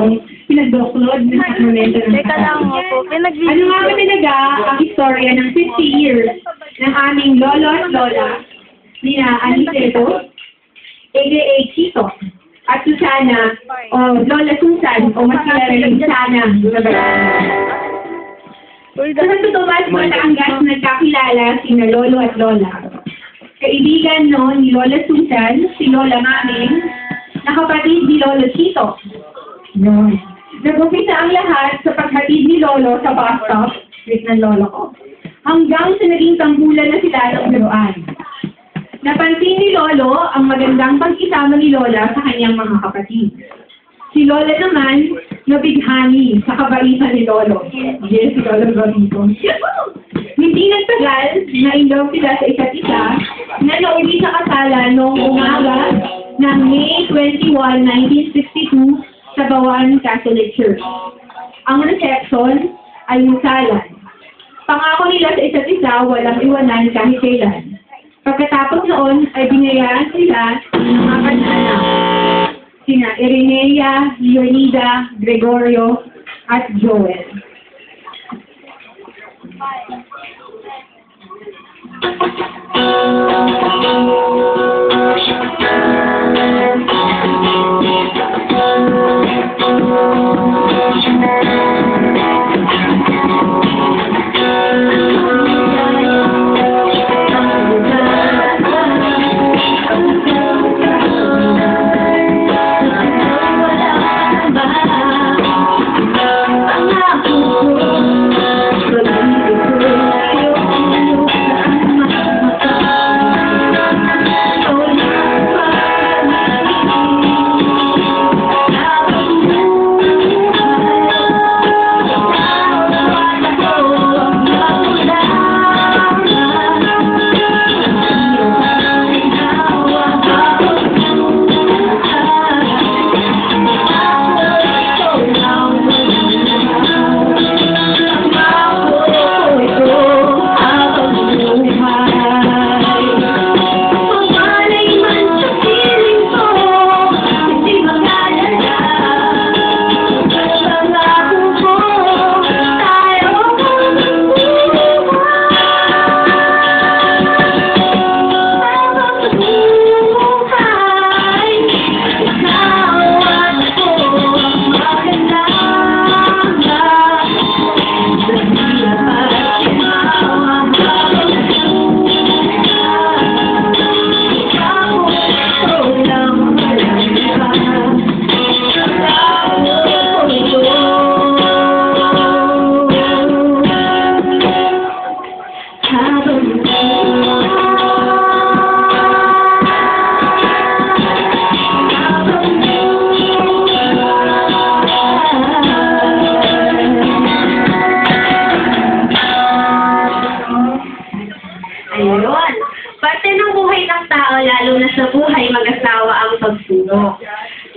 taong pinagdoklod sa momento ng Teka lang mo po, Ano nga ba talaga ang istorya ng 50 years ng aming lolo at lola ni na Aniceto, a.k.a. Chito, at Susana, o Lola Susan, o mas kilala rin Sana. Sa natutuwas Batangas, nagkakilala sina Lolo at Lola. Kaibigan noon ni Lola Susan, si Lola Maming, na kapatid ni Lolo Chito. Noon. Nag-umpisa ang lahat sa paghatid ni Lolo sa bus stop, street ng Lolo ko, hanggang sa naging tambulan na sila ng biruan. Napansin ni Lolo ang magandang pagkisama ni Lola sa kanyang mga kapatid. Si Lola naman, nabighani sa kabaitan ni Lolo. Yes, si Lolo Rodito. Hindi nagtagal, na-inlove sila sa isa't isa, na nauwi sa kasalan noong umaga ng May 21, 1962 sa Bawan Catholic Church. Ang reception ay musalan. Pangako nila sa isa't isa, walang iwanan kahit kailan. Pagkatapos noon ay binayaan sila ng mga kananak, sina Irenea, Leonida, Gregorio, at Joel. Ayun. Parte ng buhay ng tao, lalo na sa buhay mag-asawa ang pagsubok.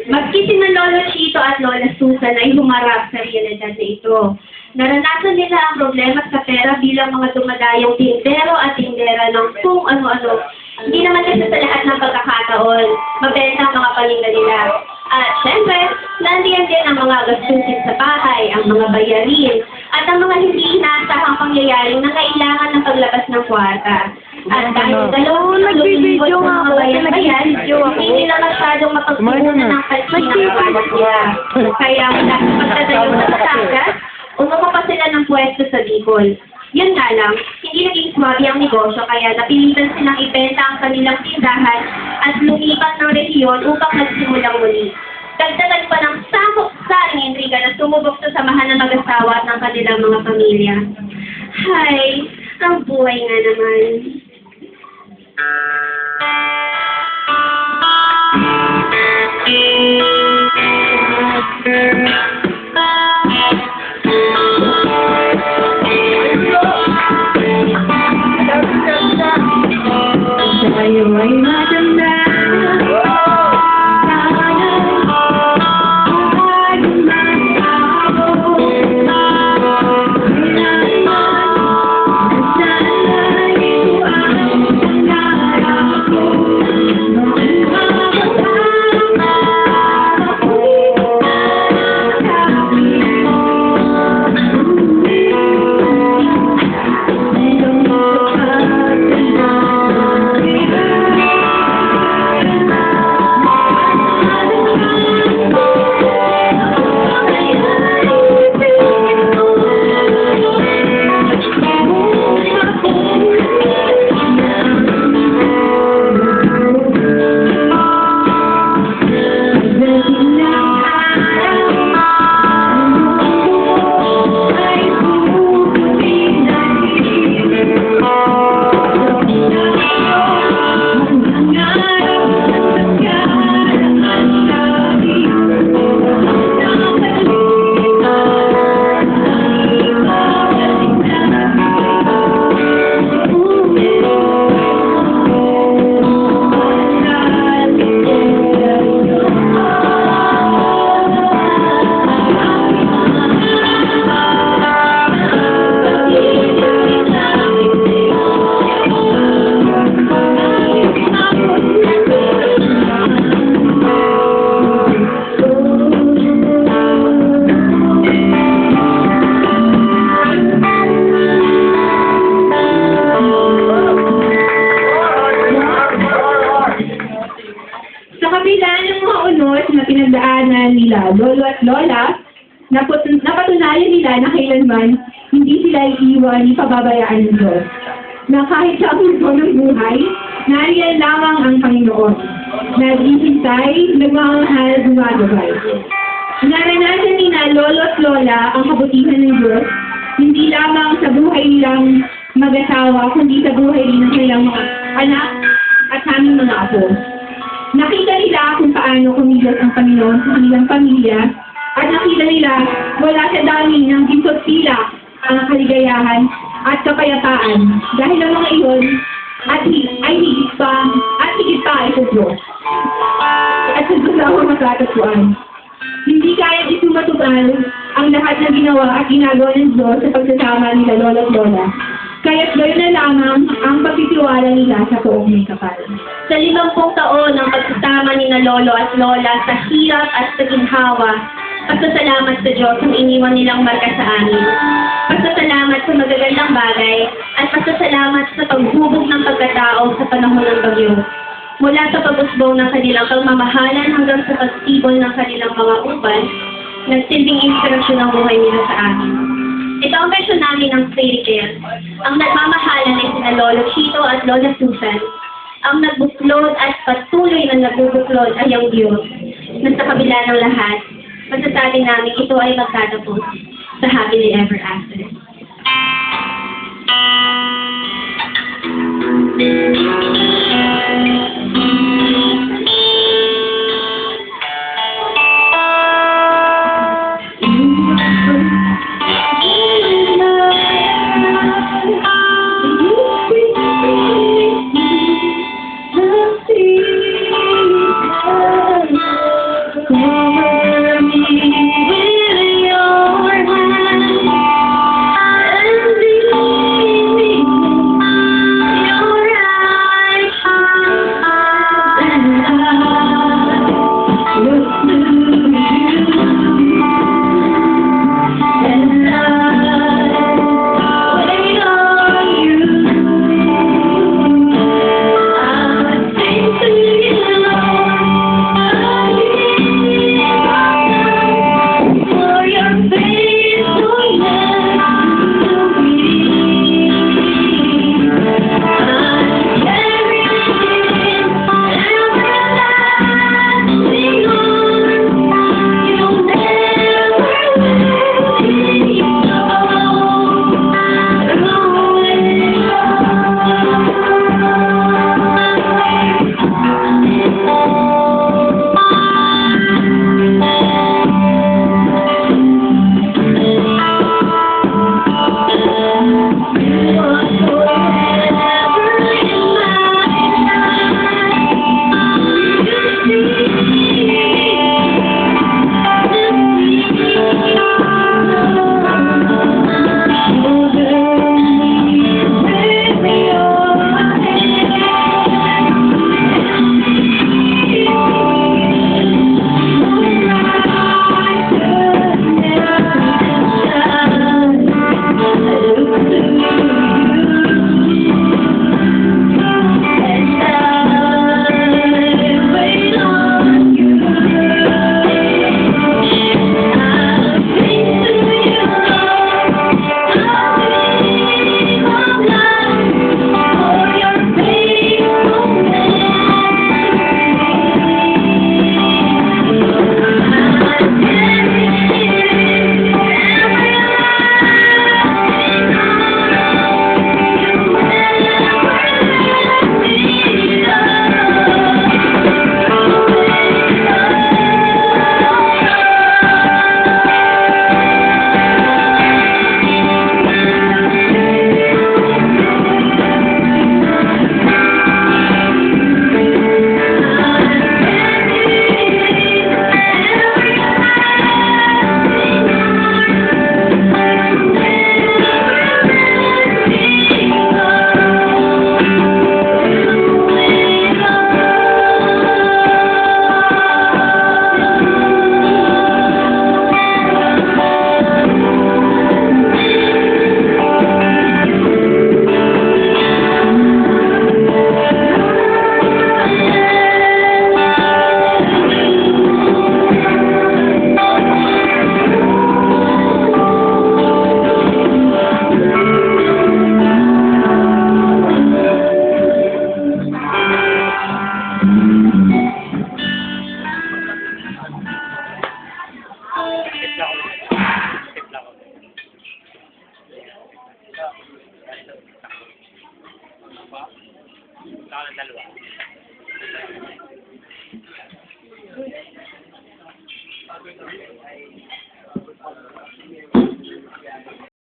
Maski sina Lolo Chito at Lola Susan ay humarap sa realidad na ito. Naranasan nila ang problema sa pera bilang mga dumadayong tindero at tindera ng kung ano-ano. Hindi naman kasi sa lahat ng pagkakataon, mabenta ang mga paninda nila. At syempre, nandiyan din ang mga gastusin sa bahay, ang mga bayarin, at ang mga hindi inaasahang pangyayari na kailangan ng paglabas ng kwarta. At dahil dalawang naglulingkod ng mga bayan-bayan, hindi nila masyadong mapagpunan ng kalsina ng kwarta nila. Kaya dahil pagtatayo sa Batangas, umuha pa sila ng pwesto sa Bicol. Yun nga lang, hindi naging swabe ang negosyo kaya napilitan silang ibenta ang kanilang tindahan at lumipat ng rehiyon upang magsimulang muli. Dagdagan pa ng sakop-saring intriga na sumubok sa samahan ng mag-asawa at ng kanilang mga pamilya. Hay, ang buhay nga naman. Tayo ay matanda. lolo at lola, napatunayan nila na kailanman hindi sila iiwan ni pababayaan ng Diyos. Na kahit sa multo ng buhay, nariyan lamang ang Panginoon. Naghihintay, nagmamahal, gumagabay. Naranasan ni na lolo at lola ang kabutihan ng Diyos, hindi lamang sa buhay nilang mag-asawa, kundi sa buhay din ng kanilang mga anak at aming mga apo. Nakita nila kung paano kumilos ang Panginoon sa kanilang pamilya, at nakita nila wala sa dami ng gisot sila ang kaligayahan at kapayapaan dahil ang mga iyon ay higit pa ay sa Diyos. At sa Diyos ako magkatatuan. Hindi kaya isumatubal ang lahat ng ginawa at ginagawa ng Diyos sa pagsasama nila lola at lola. Kaya't gayon na lamang ang pagtitiwala nila sa poong may kapal. Sa 50 taon ng pagsasama ni na lolo at lola sa hirap at sa ginhawa, pasasalamat sa Diyos ang iniwan nilang marka sa amin. Pasasalamat sa magagandang bagay at pasasalamat sa paghubog ng pagkatao sa panahon ng bagyo. Mula sa pag-usbong ng kanilang pagmamahalan hanggang sa pagtibol ng kanilang mga uban, nagsilbing inspirasyon ang buhay nila sa amin. Ito ang version namin ng fairy tale. Ang nagmamahalan ay sina Lolo Chito at Lola Susan. Ang nagbuklod at patuloy na nagbubuklod ay ang Diyos na sa kabila ng lahat, masasabi namin ito ay magtatapos sa happily ever after. Timpla ko. Timpla ko. Ito. Ito. Ito. Ito. Ito. Ito.